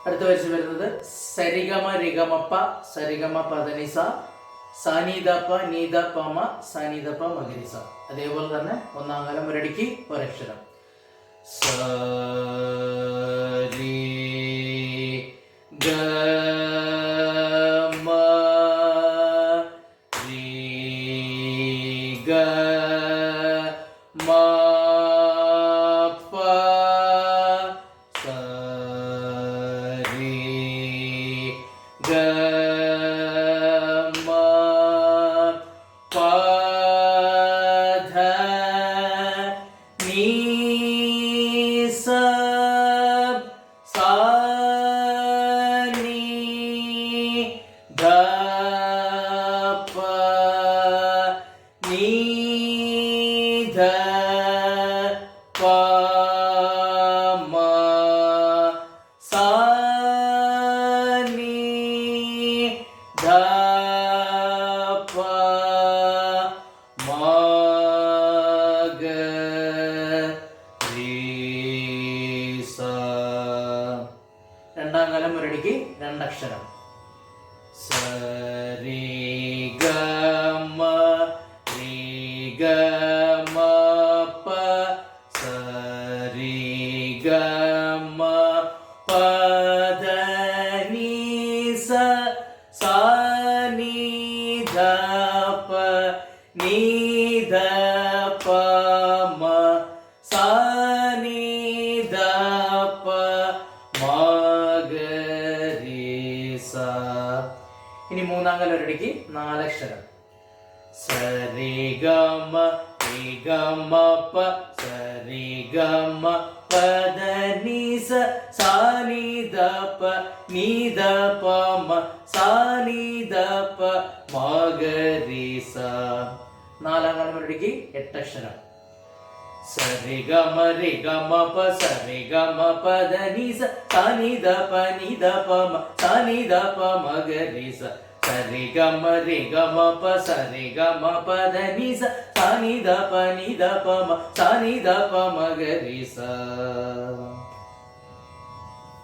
അടുത്ത വരിച്ച് വരുന്നത് സരിഗമ റിഗമപ്പ സരിഗമ പദനിസ സാനീദപ്പ നീദപ്പമ സാനീദപ്പ മകരിസ. അതേപോലെ തന്നെ ഒന്നാം കാലം ഒരടിക്ക് ഒരക്ഷരം. സരി ഗമ റിഗമ രണ്ടാം കാലം ഒരടിക്ക് രണ്ടക്ഷരം. സരി ഗമ റിഗമ പ സരി ഗമ പദ നിസ സാനിധ പ നിധ പ മ സാനിധ പ മഗരിസ. ഇനി മൂന്നാം കാലം ഒരടിക്ക് നാലക്ഷരം. സരിഗമ റിഗമ പ സരിഗമ പദ നിസ സാനിധ പ നിധ പ മ സാനിധ പ മഗരിസ. നാലാം കാലം ഒരടിക്ക് എട്ടക്ഷരം. സരിഗമ റിഗമ പ സരിഗമ പദ നിസ സാനിധ പ നിധ പ മ സാനിധ പ മഗരിസ. സരിഗമ റിഗമ പ സരിഗമ പദ നിസ സാനിധ പ നിധ പ മ സാനിധ പ മഗരിസ.